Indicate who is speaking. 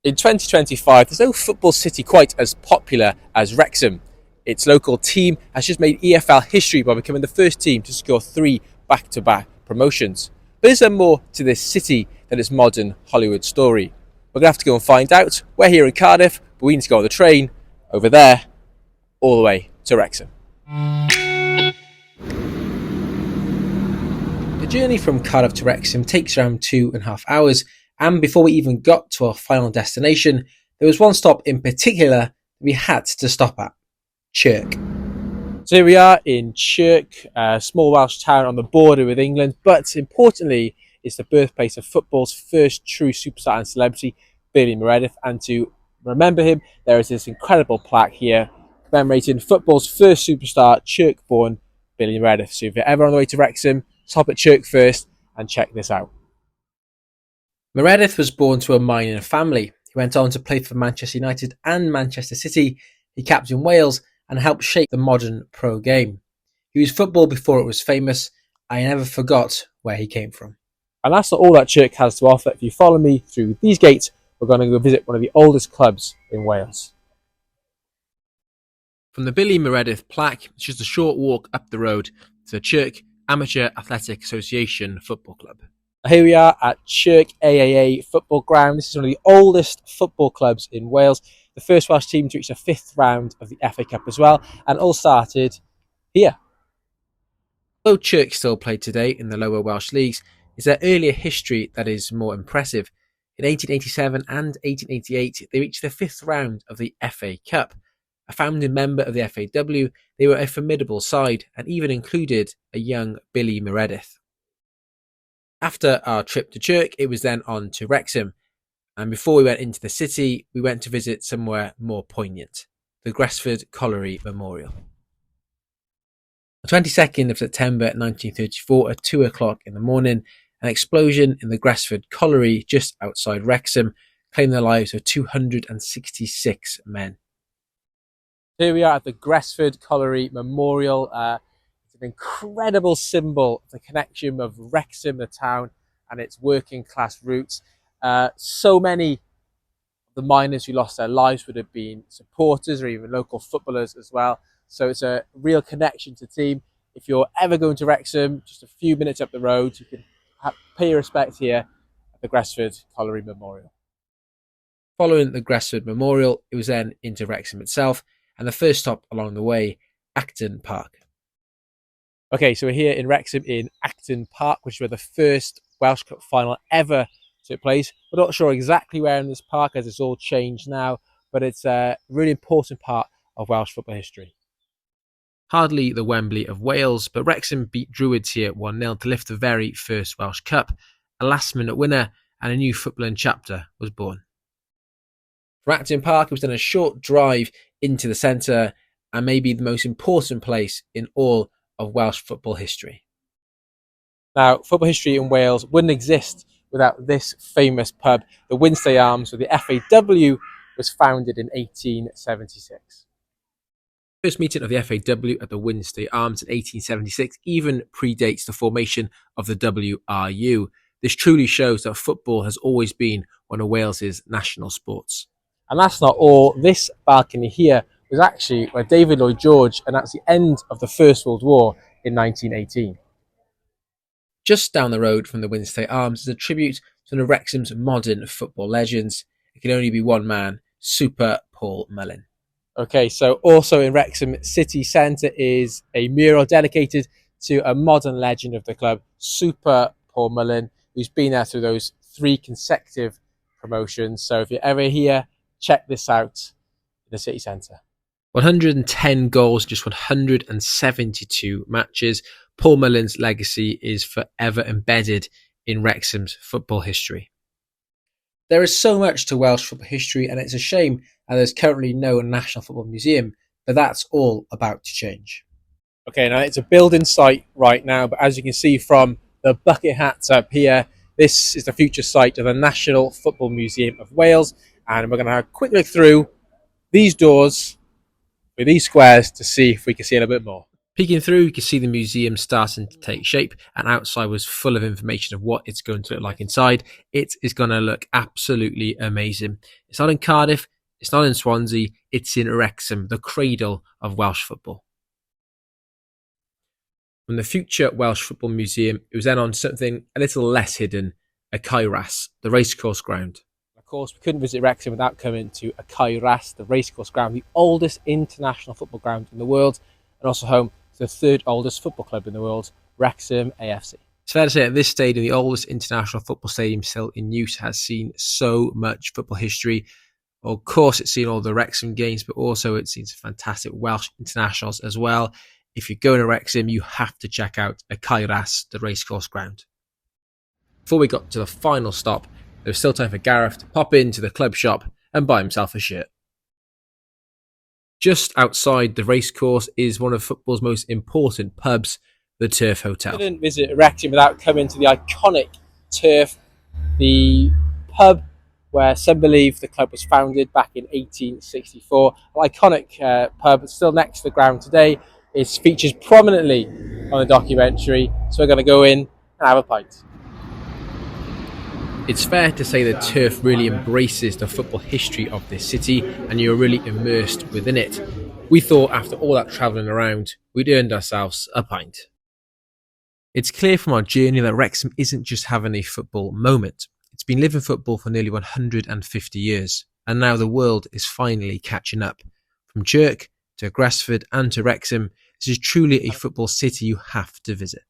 Speaker 1: In 2025, there's no football city quite as popular as Wrexham. Its local team has just made EFL history by becoming the first team to score 3 back-to-back promotions. But is there more to this city than its modern Hollywood story? We're going to have to go and find out. We're here in Cardiff, but we need to go on the train over there, all the way to Wrexham. The journey from Cardiff to Wrexham takes around 2.5 hours, and before we even got to our final destination, there was one stop in particular that we had to stop at: Chirk. So here we are in Chirk, a small Welsh town on the border with England, but importantly, it's the birthplace of football's first true superstar and celebrity, Billy Meredith, and to remember him, there is this incredible plaque here commemorating football's first superstar, Chirk-born Billy Meredith. So if you're ever on the way to Wrexham, stop at Chirk first and check this out. Meredith was born to a mining family. He went on to play for Manchester United and Manchester City. He captained Wales and helped shape the modern pro game. He was football before it was famous. I never forgot where he came from. And that's not all that Chirk has to offer. If you follow me through these gates, we're going to go visit one of the oldest clubs in Wales. From the Billy Meredith plaque, it's just a short walk up the road to the Chirk Amateur Athletic Association Football Club. Here we are at Chirk AAA Football Ground. This is one of the oldest football clubs in Wales. The first Welsh team to reach the 5th round of the FA Cup as well, and all started here. Though Chirk still played today in the lower Welsh leagues, it's their earlier history that is more impressive. In 1887 and 1888, they reached the 5th round of the FA Cup. A founding member of the FAW, they were a formidable side and even included a young Billy Meredith. After our trip to Chirk, it was then on to Wrexham. And before we went into the city, we went to visit somewhere more poignant: the Gresford Colliery Memorial. The 22nd of September 1934 at 2 o'clock in the morning, an explosion in the Gresford Colliery just outside Wrexham claimed the lives of 266 men. Here we are at the Gresford Colliery Memorial. It's an incredible symbol of the connection of Wrexham, the town, and its working class roots. So many of the miners who lost their lives would have been supporters or even local footballers as well. So it's a real connection to the team. If you're ever going to Wrexham, just a few minutes up the road, you can pay your respect here at the Gresford Colliery Memorial. Following the Gresford Memorial, it was then into Wrexham itself, and the first stop along the way, Acton Park. Okay, so we're here in Wrexham in Acton Park, which is where the first Welsh Cup Final ever took place. We're not sure exactly where in this park, as it's all changed now, but it's a really important part of Welsh football history. Hardly the Wembley of Wales, but Wrexham beat Druids here 1-0 to lift the very first Welsh Cup. A last-minute winner and a new footballing chapter was born. From Acton Park, it was then a short drive into the centre and maybe the most important place in all of Welsh football history. Now, football history in Wales wouldn't exist without this famous pub, the Wynnstay Arms, where the FAW was founded in 1876. The first meeting of the FAW at the Wynnstay Arms in 1876 even predates the formation of the WRU. This truly shows that football has always been one of Wales's national sports. And that's not all. This balcony here was actually where David Lloyd George announced the end of the First World War in 1918. Just down the road from the Wynnstay Arms is a tribute to one of Wrexham's modern football legends. It can only be one man: Super Paul Mullin. Okay, so also in Wrexham city centre is a mural dedicated to a modern legend of the club, Super Paul Mullin, who's been there through those 3 consecutive promotions. So if you're ever here, check this out in the city centre. 110 goals, just 172 matches. Paul Mullin's legacy is forever embedded in Wrexham's football history. There is so much to Welsh football history, and it's a shame that there's currently no National Football Museum, but that's all about to change. Okay, now it's a building site right now, but as you can see from the bucket hats up here, this is the future site of the National Football Museum of Wales, and we're going to have a quick look through these doors with these squares to see if we can see a little bit more. Peeking through, you can see the museum starting to take shape, and outside was full of information of what it's going to look like inside. It is going to look absolutely amazing. It's not in Cardiff, it's not in Swansea, it's in Wrexham, the cradle of Welsh football. From the future Welsh Football Museum, it was then on something a little less hidden, a Caerhras, the Racecourse Ground. Of course, we couldn't visit Wrexham without coming to a Caerhras, the Racecourse Ground, the oldest international football ground in the world, and also home to the third oldest football club in the world, Wrexham AFC. It's fair to say at this stadium, the oldest international football stadium still in use, has seen so much football history. Well, of course, it's seen all the Wrexham games, but also it's seen some fantastic Welsh internationals as well. If you're going to Wrexham, you have to check out a Caerhras, the Racecourse Ground. Before we got to the final stop, there was still time for Gareth to pop into the club shop and buy himself a shirt. Just outside the racecourse is one of football's most important pubs, the Turf Hotel. I didn't visit Wrexham without coming to the iconic Turf, the pub where some believe the club was founded back in 1864. An iconic pub still next to the ground today. It features prominently on the documentary, so we're going to go in and have a pint. It's fair to say that Turf really embraces the football history of this city, and you're really immersed within it. We thought after all that travelling around, we'd earned ourselves a pint. It's clear from our journey that Wrexham isn't just having a football moment. It's been living football for nearly 150 years, and now the world is finally catching up. From Chirk to Gresford and to Wrexham, this is truly a football city you have to visit.